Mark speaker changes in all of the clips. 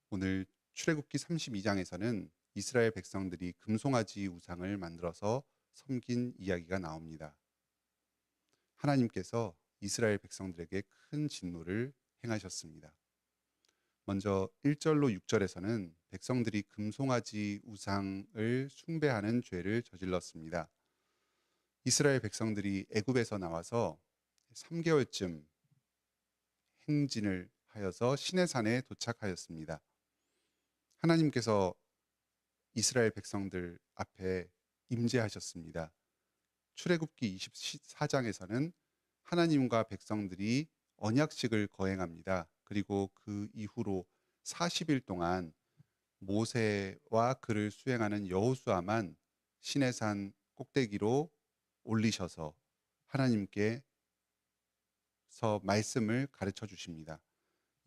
Speaker 1: 오늘 출애굽기 32장에서는 이스라엘 백성들이 금송아지 우상을 만들어서 섬긴 이야기가 나옵니다. 하나님께서 이스라엘 백성들에게 큰 진노를 행하셨습니다. 먼저 1절로 6절에서는 백성들이 금송아지 우상을 숭배하는 죄를 저질렀습니다. 이스라엘 백성들이 애굽에서 나와서 3개월쯤 행진을 하여서 시내산에 도착하였습니다. 하나님께서 이스라엘 백성들 앞에 임재하셨습니다. 출애굽기 24장에서는 하나님과 백성들이 언약식을 거행합니다. 그리고 그 이후로 40일 동안 모세와 그를 수행하는 여호수아만 시내산 꼭대기로 올리셔서 하나님께서 말씀을 가르쳐 주십니다.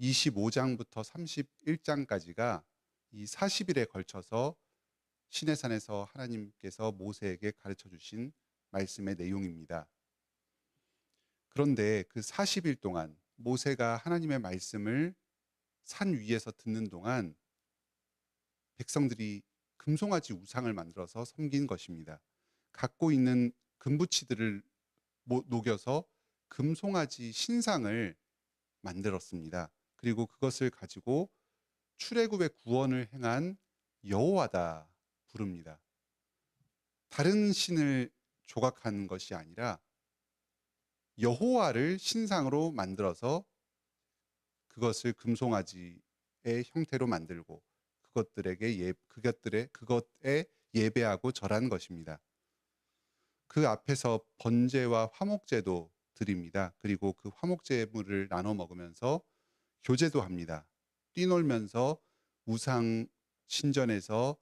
Speaker 1: 25장부터 31장까지가 이 40일에 걸쳐서 시내산에서 하나님께서 모세에게 가르쳐 주신 말씀의 내용입니다. 그런데 그 40일 동안 모세가 하나님의 말씀을 산 위에서 듣는 동안 백성들이 금송아지 우상을 만들어서 섬긴 것입니다. 갖고 있는 금부치들을 녹여서 금송아지 신상을 만들었습니다. 그리고 그것을 가지고 출애굽의 구원을 행한 여호와다 부릅니다. 다른 신을 조각한 것이 아니라 여호와를 신상으로 만들어서 그것을 금송아지의 형태로 만들고 그것에 예배하고 절한 것입니다. 그 앞에서 번제와 화목제도 드립니다. 그리고 그 화목제물을 나눠 먹으면서 교제도 합니다. 뛰놀면서 우상 신전에서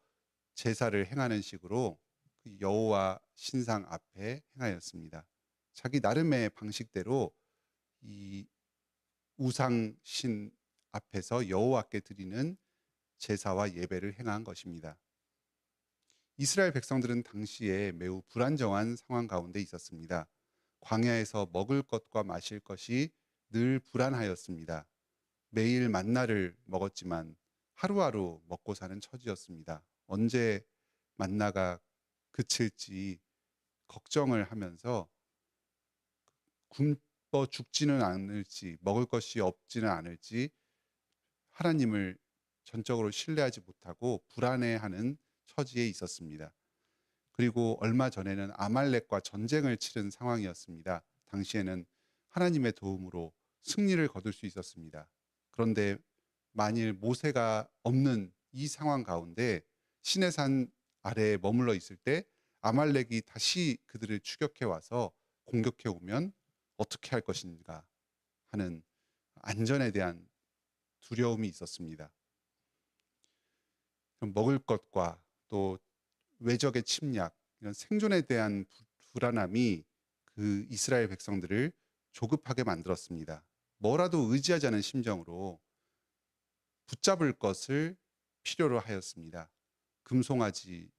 Speaker 1: 제사를 행하는 식으로 그 여호와 신상 앞에 행하였습니다. 자기 나름의 방식대로 이 우상 신 앞에서 여호와께 드리는 제사와 예배를 행한 것입니다. 이스라엘 백성들은 당시에 매우 불안정한 상황 가운데 있었습니다. 광야에서 먹을 것과 마실 것이 늘 불안하였습니다. 매일 만나를 먹었지만 하루하루 먹고 사는 처지였습니다. 언제 만나가 그칠지 걱정을 하면서 굶어 죽지는 않을지, 먹을 것이 없지는 않을지 하나님을 전적으로 신뢰하지 못하고 불안해하는 처지에 있었습니다. 그리고 얼마 전에는 아말렉과 전쟁을 치른 상황이었습니다. 당시에는 하나님의 도움으로 승리를 거둘 수 있었습니다. 그런데 만일 모세가 없는 이 상황 가운데 시내산 아래에 머물러 있을 때 아말렉이 다시 그들을 추격해 와서 공격해 오면 어떻게 할 것인가 하는 안전에 대한 두려움이 있었습니다. 먹을 것과 또 외적의 침략, 이런 생존에 대한 불안함이 그 이스라엘 백성들을 조급하게 만들었습니다. 뭐라도 의지하지 않은 심정으로 붙잡을 것을 필요로 하였습니다. 금송아지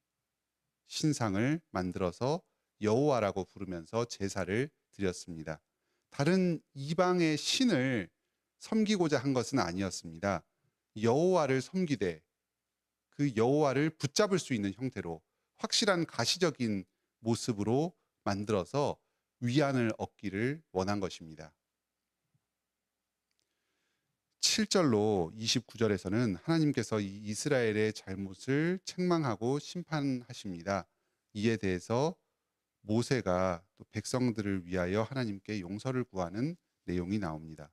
Speaker 1: 신상을 만들어서 여호와라고 부르면서 제사를 드렸습니다. 다른 이방의 신을 섬기고자 한 것은 아니었습니다. 여호와를 섬기되 그 여호와를 붙잡을 수 있는 형태로 확실한 가시적인 모습으로 만들어서 위안을 얻기를 원한 것입니다. 7절로 29절에서는 하나님께서 이 이스라엘의 잘못을 책망하고 심판하십니다. 이에 대해서 모세가 또 백성들을 위하여 하나님께 용서를 구하는 내용이 나옵니다.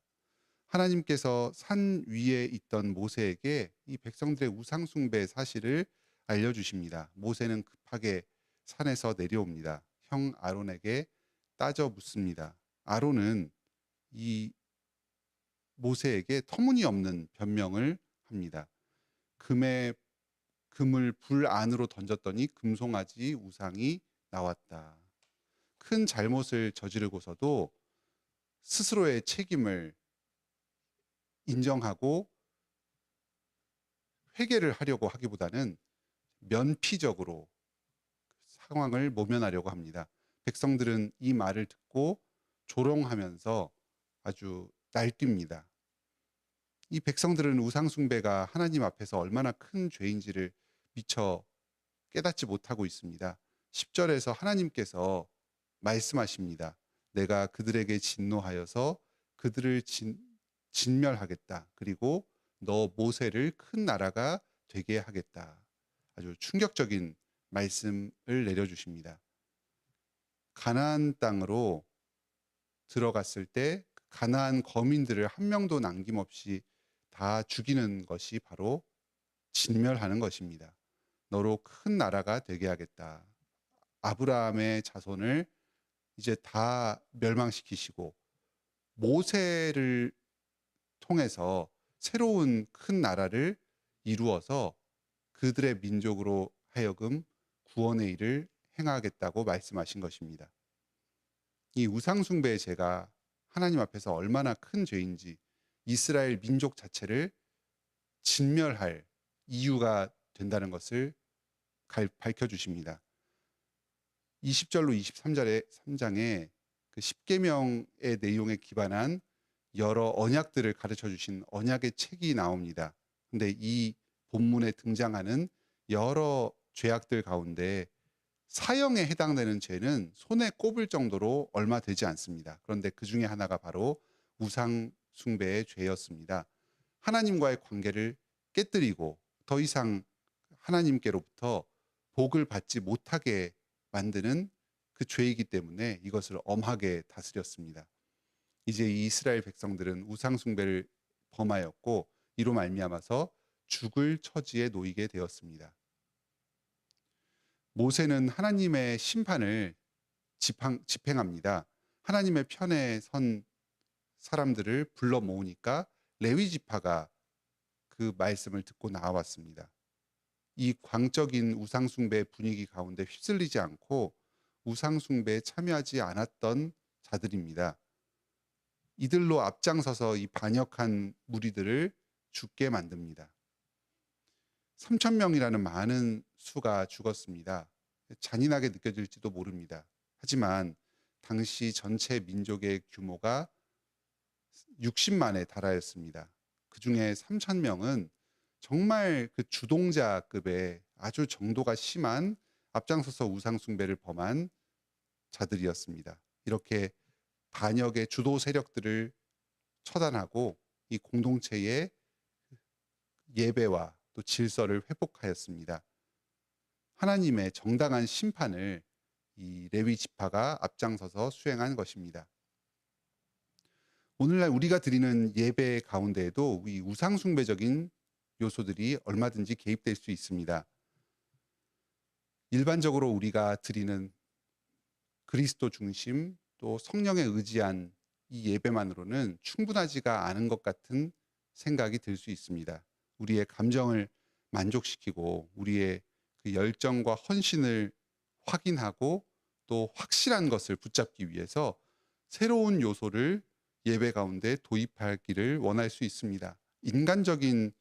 Speaker 1: 하나님께서 산 위에 있던 모세에게 이 백성들의 우상숭배 사실을 알려주십니다. 모세는 급하게 산에서 내려옵니다. 형 아론에게 따져 묻습니다. 아론은 이 모세에게 터무니없는 변명을 합니다. 금에 금을 불 안으로 던졌더니 금송아지 우상이 나왔다. 큰 잘못을 저지르고서도 스스로의 책임을 인정하고 회개를 하려고 하기보다는 면피적으로 상황을 모면하려고 합니다. 백성들은 이 말을 듣고 조롱하면서 아주 날뜁니다. 이 백성들은 우상 숭배가 하나님 앞에서 얼마나 큰 죄인지를 미처 깨닫지 못하고 있습니다. 10절에서 하나님께서 말씀하십니다. 내가 그들에게 진노하여서 그들을 진멸하겠다. 그리고 너 모세를 큰 나라가 되게 하겠다. 아주 충격적인 말씀을 내려주십니다. 가나안 땅으로 들어갔을 때 가나안 거민들을 한 명도 남김없이 다 죽이는 것이 바로 진멸하는 것입니다. 너로 큰 나라가 되게 하겠다. 아브라함의 자손을 이제 다 멸망시키시고 모세를 통해서 새로운 큰 나라를 이루어서 그들의 민족으로 하여금 구원의 일을 행하겠다고 말씀하신 것입니다. 이 우상숭배의 죄가 하나님 앞에서 얼마나 큰 죄인지 이스라엘 민족 자체를 진멸할 이유가 된다는 것을 밝혀주십니다. 20절로 23절의 3장에 그 십계명의 내용에 기반한 여러 언약들을 가르쳐 주신 언약의 책이 나옵니다. 근데 이 본문에 등장하는 여러 죄악들 가운데 사형에 해당되는 죄는 손에 꼽을 정도로 얼마 되지 않습니다. 그런데 그 중에 하나가 바로 우상 숭배의 죄였습니다. 하나님과의 관계를 깨뜨리고 더 이상 하나님께로부터 복을 받지 못하게 만드는 그 죄이기 때문에 이것을 엄하게 다스렸습니다. 이제 이 이스라엘 백성들은 우상 숭배를 범하였고 이로 말미암아서 죽을 처지에 놓이게 되었습니다. 모세는 하나님의 심판을 집행합니다. 하나님의 편에 선 사람들을 불러 모으니까 레위 지파가 그 말씀을 듣고 나왔습니다. 이 광적인 우상숭배 분위기 가운데 휩쓸리지 않고 우상숭배에 참여하지 않았던 자들입니다. 이들로 앞장서서 이 반역한 무리들을 죽게 만듭니다. 3,000명이라는 많은 수가 죽었습니다. 잔인하게 느껴질지도 모릅니다. 하지만 당시 전체 민족의 규모가 60만에 달하였습니다. 그 중에 3,000명은 정말 그 주동자급의 아주 정도가 심한 앞장서서 우상숭배를 범한 자들이었습니다. 이렇게 반역의 주도 세력들을 처단하고 이 공동체의 예배와 또 질서를 회복하였습니다. 하나님의 정당한 심판을 이 레위 지파가 앞장서서 수행한 것입니다. 오늘날 우리가 드리는 예배 가운데에도 이 우상숭배적인 요소들이 얼마든지 개입될 수 있습니다. 일반적으로 우리가 드리는 그리스도 중심 또 성령에 의지한 이 예배만으로는 충분하지가 않은 것 같은 생각이 들 수 있습니다. 우리의 감정을 만족시키고 우리의 그 열정과 헌신을 확인하고 또 확실한 것을 붙잡기 위해서 새로운 요소를 예배 가운데 도입하기를 원할 수 있습니다. 인간적인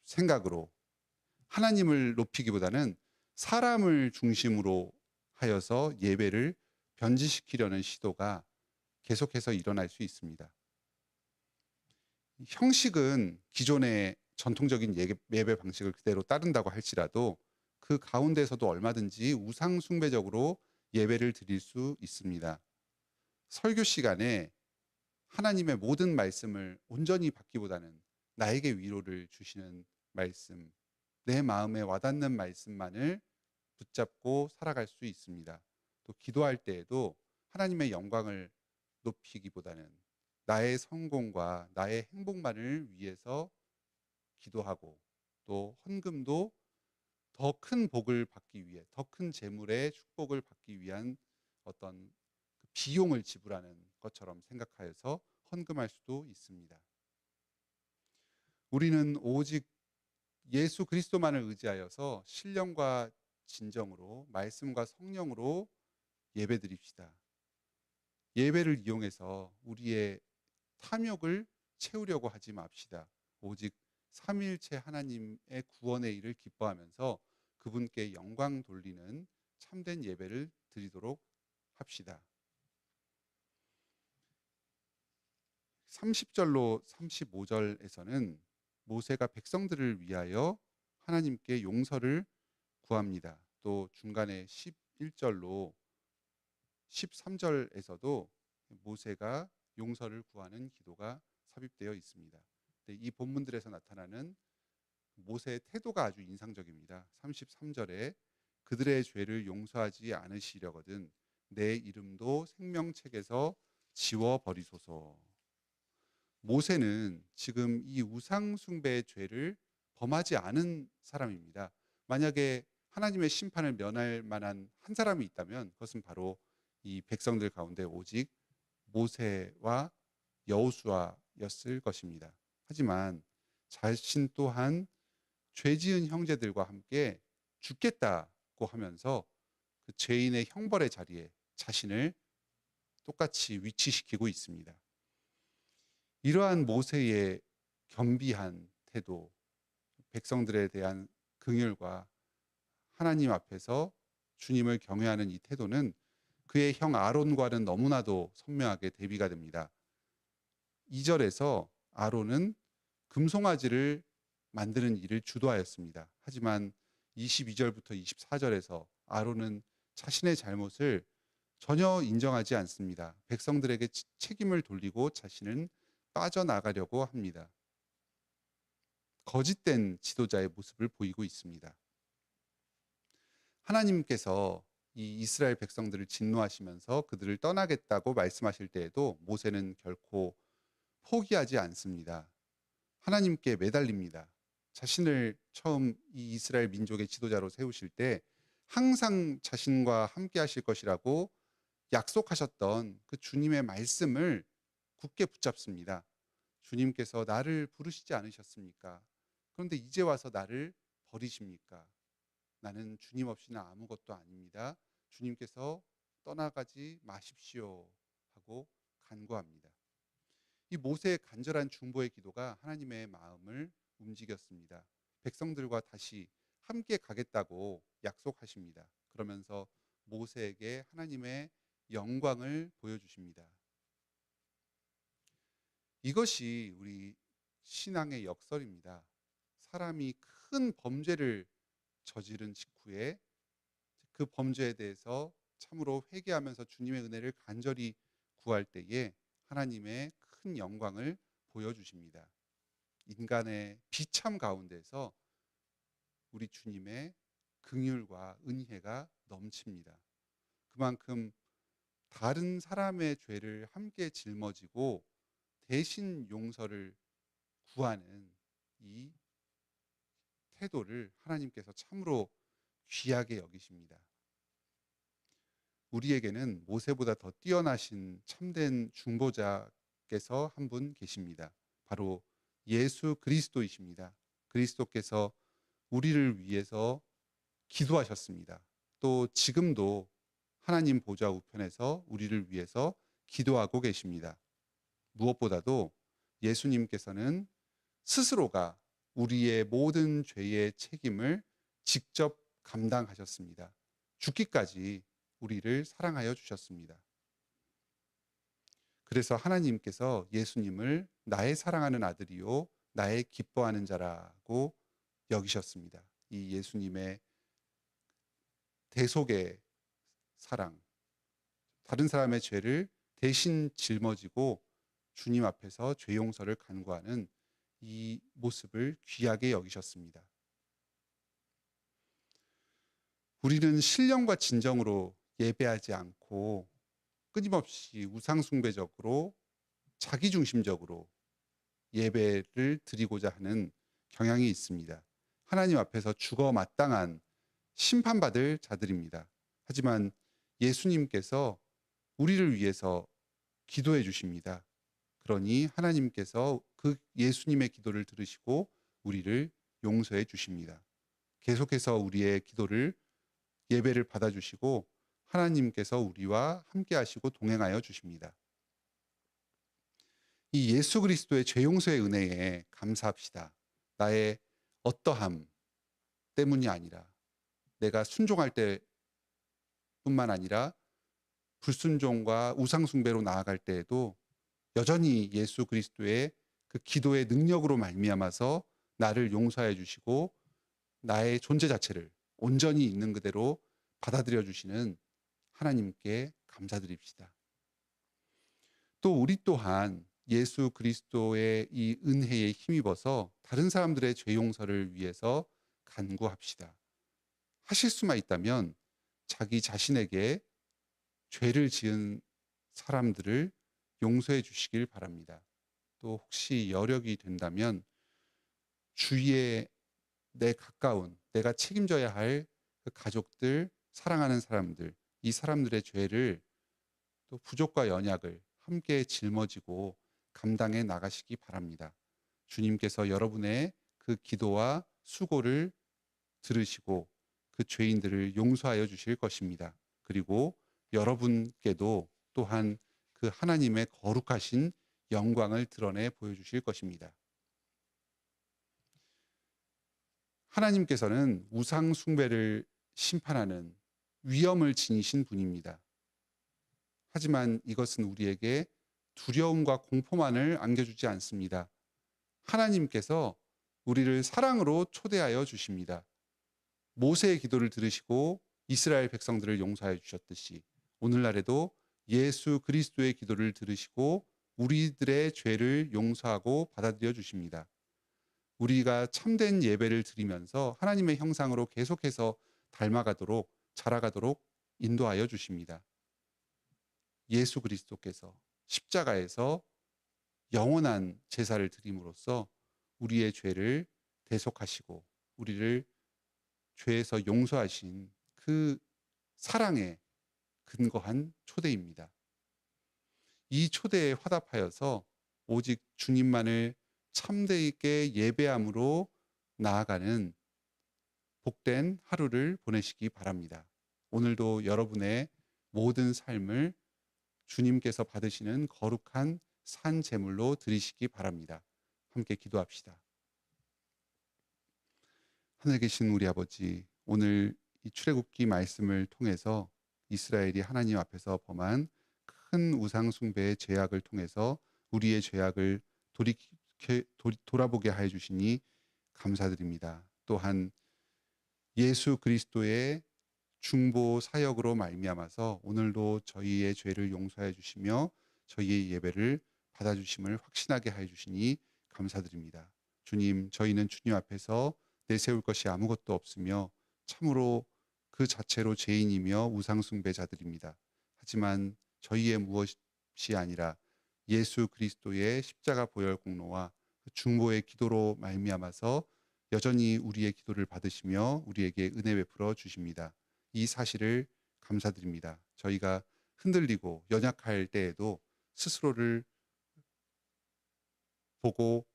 Speaker 1: 생각으로 하나님을 높이기보다는 사람을 중심으로 하여서 예배를 변질시키려는 시도가 계속해서 일어날 수 있습니다. 형식은 기존의 전통적인 예배 방식을 그대로 따른다고 할지라도 그 가운데서도 얼마든지 우상 숭배적으로 예배를 드릴 수 있습니다. 설교 시간에 하나님의 모든 말씀을 온전히 받기보다는 나에게 위로를 주시는 말씀, 내 마음에 와닿는 말씀만을 붙잡고 살아갈 수 있습니다. 또 기도할 때에도 하나님의 영광을 높이기보다는 나의 성공과 나의 행복만을 위해서 기도하고 또 헌금도 더 큰 복을 받기 위해 더 큰 재물의 축복을 받기 위한 어떤 비용을 지불하는 것처럼 생각하여서 헌금할 수도 있습니다. 우리는 오직 예수 그리스도만을 의지하여서 신령과 진정으로 말씀과 성령으로 예배드립시다. 예배를 이용해서 우리의 탐욕을 채우려고 하지 맙시다. 오직 삼위일체 하나님의 구원의 일을 기뻐하면서 그분께 영광 돌리는 참된 예배를 드리도록 합시다. 30절로 35절에서는 모세가 백성들을 위하여 하나님께 용서를 구합니다. 또 중간에 11절로 13절에서도 모세가 용서를 구하는 기도가 삽입되어 있습니다. 이 본문들에서 나타나는 모세의 태도가 아주 인상적입니다. 33절에 그들의 죄를 용서하지 않으시려거든 내 이름도 생명책에서 지워 버리소서. 모세는 지금 이 우상 숭배의 죄를 범하지 않은 사람입니다. 만약에 하나님의 심판을 면할 만한 한 사람이 있다면 그것은 바로 이 백성들 가운데 오직 모세와 여호수아였을 것입니다. 하지만 자신 또한 죄 지은 형제들과 함께 죽겠다고 하면서 그 죄인의 형벌의 자리에 자신을 똑같이 위치시키고 있습니다. 이러한 모세의 겸비한 태도, 백성들에 대한 긍휼과 하나님 앞에서 주님을 경외하는 이 태도는 그의 형 아론과는 너무나도 선명하게 대비가 됩니다. 2절에서 아론은 금송아지를 만드는 일을 주도하였습니다. 하지만 22절부터 24절에서 아론은 자신의 잘못을 전혀 인정하지 않습니다. 백성들에게 책임을 돌리고 자신은 빠져나가려고 합니다. 거짓된 지도자의 모습을 보이고 있습니다. 하나님께서 이 이스라엘 백성들을 진노하시면서 그들을 떠나겠다고 말씀하실 때에도 모세는 결코 포기하지 않습니다. 하나님께 매달립니다. 자신을 처음 이 이스라엘 민족의 지도자로 세우실 때 항상 자신과 함께 하실 것이라고 약속하셨던 그 주님의 말씀을 굳게 붙잡습니다. 주님께서 나를 부르시지 않으셨습니까? 그런데 이제 와서 나를 버리십니까? 나는 주님 없이는 아무것도 아닙니다. 주님께서 떠나가지 마십시오 하고 간구합니다. 이 모세의 간절한 중보의 기도가 하나님의 마음을 움직였습니다. 백성들과 다시 함께 가겠다고 약속하십니다. 그러면서 모세에게 하나님의 영광을 보여주십니다. 이것이 우리 신앙의 역설입니다. 사람이 큰 범죄를 저지른 직후에 그 범죄에 대해서 참으로 회개하면서 주님의 은혜를 간절히 구할 때에 하나님의 큰 영광을 보여주십니다. 인간의 비참 가운데서 우리 주님의 긍휼과 은혜가 넘칩니다. 그만큼 다른 사람의 죄를 함께 짊어지고 대신 용서를 구하는 이 태도를 하나님께서 참으로 귀하게 여기십니다. 우리에게는 모세보다 더 뛰어나신 참된 중보자께서 한 분 계십니다. 바로 예수 그리스도이십니다. 그리스도께서 우리를 위해서 기도하셨습니다. 또 지금도 하나님 보좌 우편에서 우리를 위해서 기도하고 계십니다. 무엇보다도 예수님께서는 스스로가 우리의 모든 죄의 책임을 직접 감당하셨습니다. 죽기까지 우리를 사랑하여 주셨습니다. 그래서 하나님께서 예수님을 나의 사랑하는 아들이요 나의 기뻐하는 자라고 여기셨습니다. 이 예수님의 대속의 사랑, 다른 사람의 죄를 대신 짊어지고 주님 앞에서 죄 용서를 간구하는 이 모습을 귀하게 여기셨습니다. 우리는 신령과 진정으로 예배하지 않고 끊임없이 우상숭배적으로 자기중심적으로 예배를 드리고자 하는 경향이 있습니다. 하나님 앞에서 죽어 마땅한 심판받을 자들입니다. 하지만 예수님께서 우리를 위해서 기도해 주십니다. 그러니 하나님께서 그 예수님의 기도를 들으시고 우리를 용서해 주십니다. 계속해서 우리의 기도를 예배를 받아주시고 하나님께서 우리와 함께 하시고 동행하여 주십니다. 이 예수 그리스도의 죄 용서의 은혜에 감사합시다. 나의 어떠함 때문이 아니라 내가 순종할 때뿐만 아니라 불순종과 우상숭배로 나아갈 때에도 여전히 예수 그리스도의 그 기도의 능력으로 말미암아서 나를 용서해 주시고 나의 존재 자체를 온전히 있는 그대로 받아들여 주시는 하나님께 감사드립시다. 또 우리 또한 예수 그리스도의 이 은혜에 힘입어서 다른 사람들의 죄 용서를 위해서 간구합시다. 하실 수만 있다면 자기 자신에게 죄를 지은 사람들을 용서해 주시길 바랍니다. 또 혹시 여력이 된다면 주위에 내 가까운 내가 책임져야 할 그 가족들, 사랑하는 사람들, 이 사람들의 죄를 또 부족과 연약을 함께 짊어지고 감당해 나가시기 바랍니다. 주님께서 여러분의 그 기도와 수고를 들으시고 그 죄인들을 용서하여 주실 것입니다. 그리고 여러분께도 또한 그 하나님의 거룩하신 영광을 드러내 보여주실 것입니다. 하나님께서는 우상 숭배를 심판하는 위엄을 지니신 분입니다. 하지만 이것은 우리에게 두려움과 공포만을 안겨주지 않습니다. 하나님께서 우리를 사랑으로 초대하여 주십니다. 모세의 기도를 들으시고 이스라엘 백성들을 용서해 주셨듯이 오늘날에도 예수 그리스도의 기도를 들으시고 우리들의 죄를 용서하고 받아들여 주십니다. 우리가 참된 예배를 드리면서 하나님의 형상으로 계속해서 닮아가도록 자라가도록 인도하여 주십니다. 예수 그리스도께서 십자가에서 영원한 제사를 드림으로써 우리의 죄를 대속하시고 우리를 죄에서 용서하신 그 사랑에 근거한 초대입니다. 이 초대에 화답하여서 오직 주님만을 참되게 예배함으로 나아가는 복된 하루를 보내시기 바랍니다. 오늘도 여러분의 모든 삶을 주님께서 받으시는 거룩한 산 제물로 드리시기 바랍니다. 함께 기도합시다. 하늘에 계신 우리 아버지, 오늘 이 출애굽기 말씀을 통해서 이스라엘이 하나님 앞에서 범한 큰 우상 숭배의 죄악을 통해서 우리의 죄악을 돌아보게 하여 주시니 감사드립니다. 또한 예수 그리스도의 중보 사역으로 말미암아서 오늘도 저희의 죄를 용서해 주시며 저희의 예배를 받아주심을 확신하게 하여 주시니 감사드립니다. 주님, 저희는 주님 앞에서 내세울 것이 아무것도 없으며 참으로 그 자체로 죄인이며 우상숭배자들입니다. 하지만 저희의 무엇이 아니라 예수 그리스도의 십자가 보혈 공로와 중보의 기도로 말미암아서 여전히 우리의 기도를 받으시며 우리에게 은혜 베풀어 주십니다. 이 사실을 감사드립니다. 저희가 흔들리고 연약할 때에도 스스로를 보고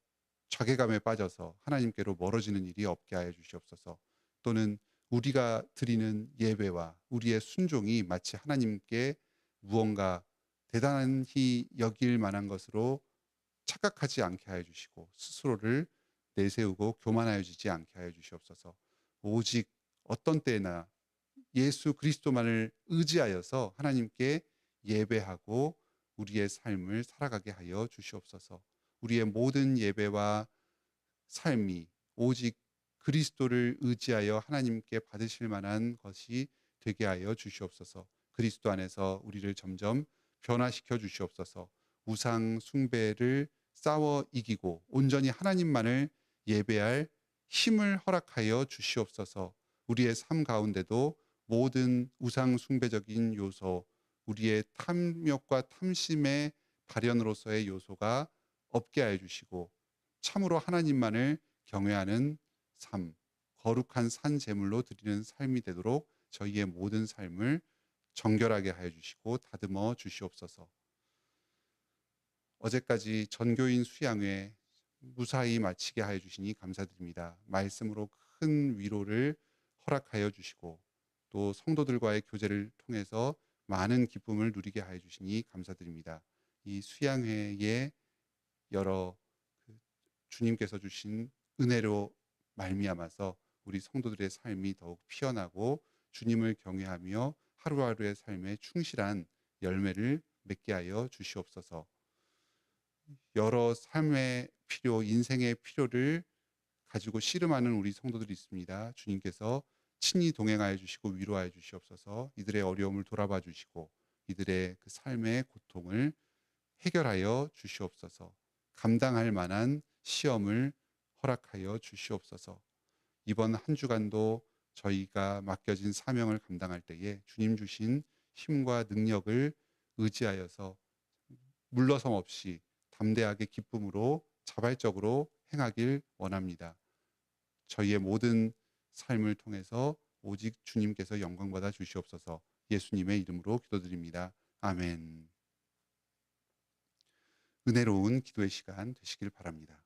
Speaker 1: 자괴감에 빠져서 하나님께로 멀어지는 일이 없게 하여 주시옵소서. 또는 우리가 드리는 예배와 우리의 순종이 마치 하나님께 무언가 대단히 여길 만한 것으로 착각하지 않게 하여 주시고 스스로를 내세우고 교만하여지지 않게 하여 주시옵소서. 오직 어떤 때나 예수 그리스도만을 의지하여서 하나님께 예배하고 우리의 삶을 살아가게 하여 주시옵소서. 우리의 모든 예배와 삶이 오직 그리스도를 의지하여 하나님께 받으실 만한 것이 되게 하여 주시옵소서. 그리스도 안에서 우리를 점점 변화시켜 주시옵소서. 우상 숭배를 싸워 이기고 온전히 하나님만을 예배할 힘을 허락하여 주시옵소서. 우리의 삶 가운데도 모든 우상 숭배적인 요소, 우리의 탐욕과 탐심의 발현으로서의 요소가 없게 하여 주시고 참으로 하나님만을 경외하는 삶, 거룩한 산 제물로 드리는 삶이 되도록 저희의 모든 삶을 정결하게 하여 주시고 다듬어 주시옵소서. 어제까지 전교인 수양회 무사히 마치게 하여 주시니 감사드립니다. 말씀으로 큰 위로를 허락하여 주시고 또 성도들과의 교제를 통해서 많은 기쁨을 누리게 하여 주시니 감사드립니다. 이 수양회의 여러 주님께서 주신 은혜로 말미암아서 우리 성도들의 삶이 더욱 피어나고 주님을 경외하며 하루하루의 삶에 충실한 열매를 맺게 하여 주시옵소서. 여러 삶의 필요, 인생의 필요를 가지고 씨름하는 우리 성도들이 있습니다. 주님께서 친히 동행하여 주시고 위로하여 주시옵소서. 이들의 어려움을 돌아봐 주시고 이들의 그 삶의 고통을 해결하여 주시옵소서. 감당할 만한 시험을 허락하여 주시옵소서. 이번 한 주간도 저희가 맡겨진 사명을 감당할 때에 주님 주신 힘과 능력을 의지하여서 물러섬 없이 담대하게 기쁨으로 자발적으로 행하길 원합니다. 저희의 모든 삶을 통해서 오직 주님께서 영광 받아 주시옵소서. 예수님의 이름으로 기도드립니다. 아멘. 은혜로운 기도의 시간 되시길 바랍니다.